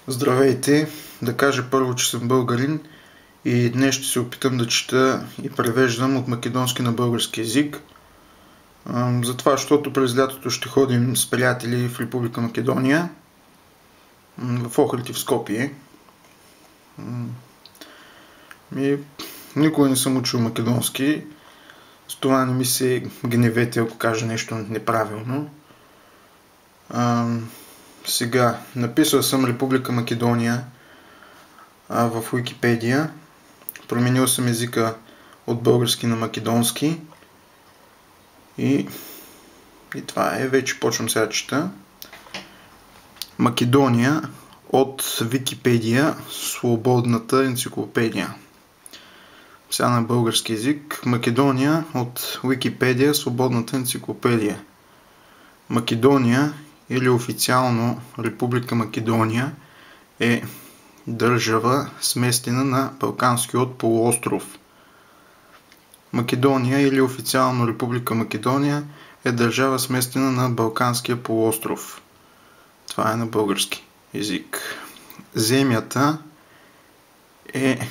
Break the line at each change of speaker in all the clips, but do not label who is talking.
Здравейте! Да кажа първо, че съм българин и днес ще се опитам да чета и превеждам от македонски на български език. Затова, защото през лятото ще ходим с приятели в Република Македония, в Охрид и в Скопие. Никога не съм учил македонски, с това не ми се гневете, ако кажа нещо неправилно. Сега, написал съм Република Македония в Уикипедия. Променил съм езика от български на македонски. И това е, вече почвам сега да чета. Македония от Википедия, свободната енциклопедия. Сега на български език. Македония от Википедия, свободната енциклопедия. Македония или официално Република Македония е държава сместена на Балканскиот полуостров. Македония или официално Република Македония е държава сместена на Балканския полуостров. Това е на български език. Земята е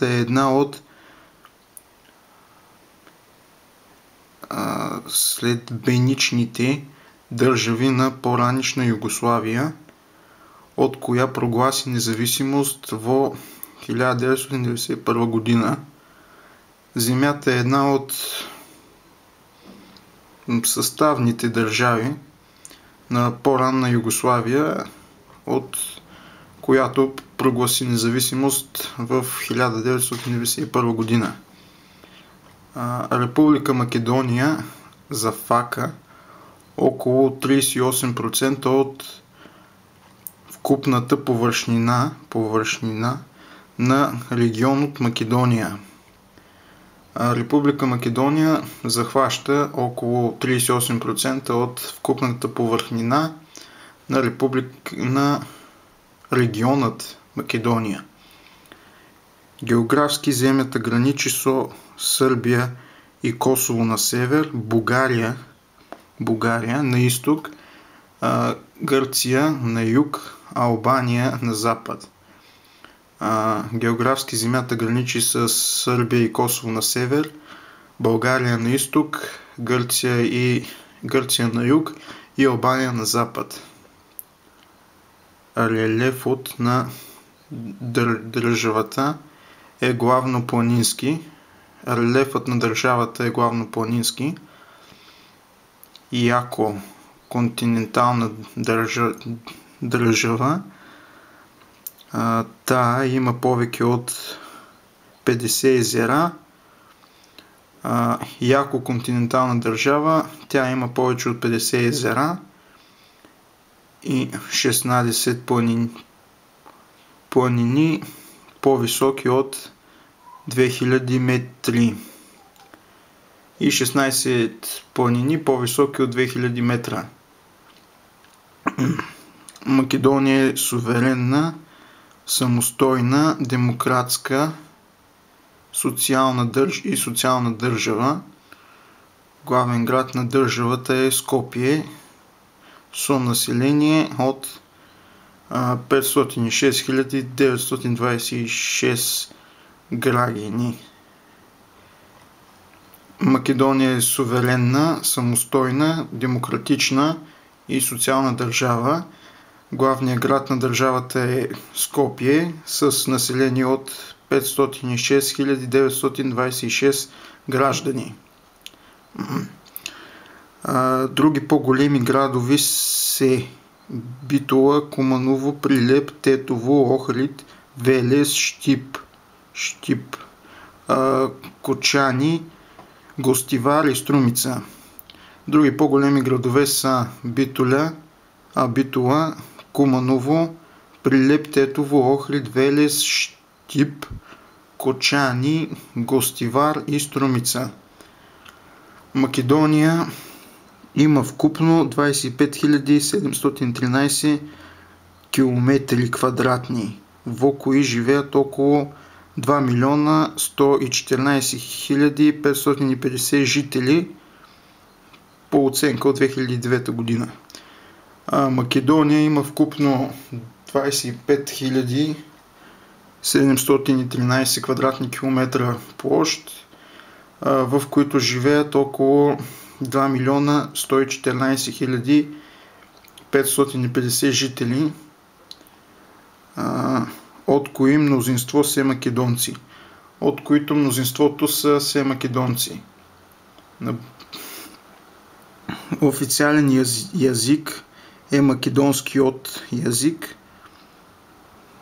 една от следбеничните държави на по-ранишна Югославия, от коя прогласи независимост в 1991 година. Земята е една от съставните държави на по-ранна Югославия, от която прогласи независимост в 1991 година. Република Македония зафака около 38% от вкупната повършнина на регион от Македония. Република Македония захваща около 38% от вкупната повърхнина на регионът Македония. Географски земята граничи со Сърбия и Косово на север, Бугария на изток, Гърция на юг, Албания на запад. Географски земята граничи с Сърбия и Косово на север, България на изток, Гърция на юг и Албания на запад. Релефът на държавата е главно планински. Релефът на държавата е главно планински. И ако континентална държава, та има повече от 50 езера. Яко континентална държава, тя има повече от 50 езера и 16 планини по-високи от 2000 метри и 16 планини по-високи от 2000 метра. Македония е суверенна, самостойна, демократска, социална държава. Главен град на държавата е Скопие, со население от 506 926 граждани. Македония е суверенна, самостойна, демократична и социална държава. Главният град на държавата е Скопие с население от 506 926 граждани. Други по-големи градови се Битола, Куманово, Прилеп, Тетово, Охрид, Велес, Щип, Кочани, Гостивар и Струмица. Други по-големи градове са Битола, Куманово, Прилеп, Тетово, Охрид, Велес, Щип, Кочани, Гостивар и Струмица. Македония има вкупно 25 713 км квадратни, в кои живеят около 2 114 550 жители по оценка от 2009 година. Македония има вкупно 25 713 квадратни километра площ, в които живеят около 2 114 550 жители, от кои мнозинство са македонци. От които мнозинството са все македонци. Официален язик е македонскиот язик,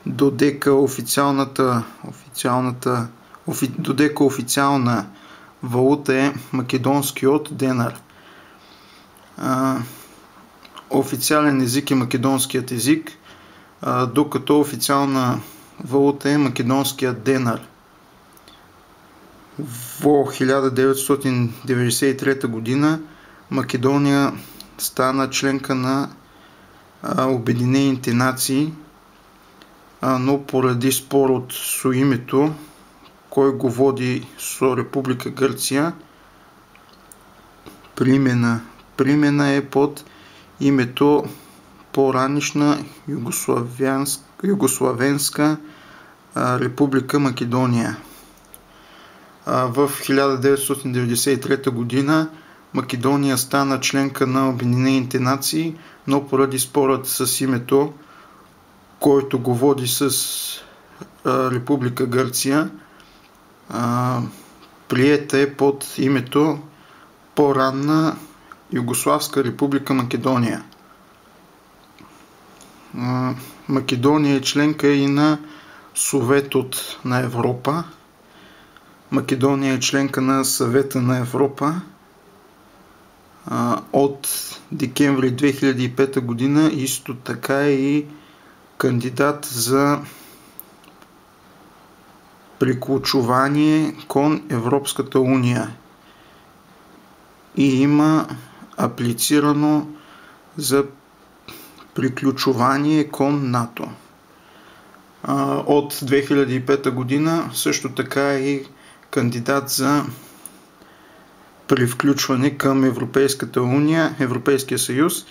додека официална валута е македонскиот денар. Официален език е македонският език, докато официална валута е македонският денар. В 1993 година Македония стана членка на Обединените нации, но поради спор от соимето, кой го води со Република Гърция, примена е под името по-ранишна Югославенска Република Македония. В 1993 година Македония стана членка на Обединените нации, но поради спорът с името, който го води с Република Гърция, приета е под името по-ранна Югославска Република Македония. Македония е членка и на Съветът на Европа. Македония е членка на Съвета на Европа от декември 2005 година, исто така е и кандидат за приклучуване кон Европската уния и има аплицирано за приключване кон НАТО. От 2005 година също така е и кандидат за привключване към Европейската уния, Европейския съюз,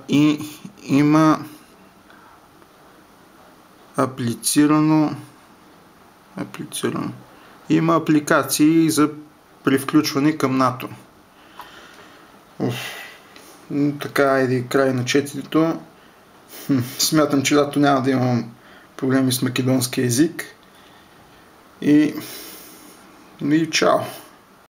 и има има апликации за привключване към НАТО. Така е край на четенето. Смятам, че лято няма да имам проблеми с македонски език. И чао!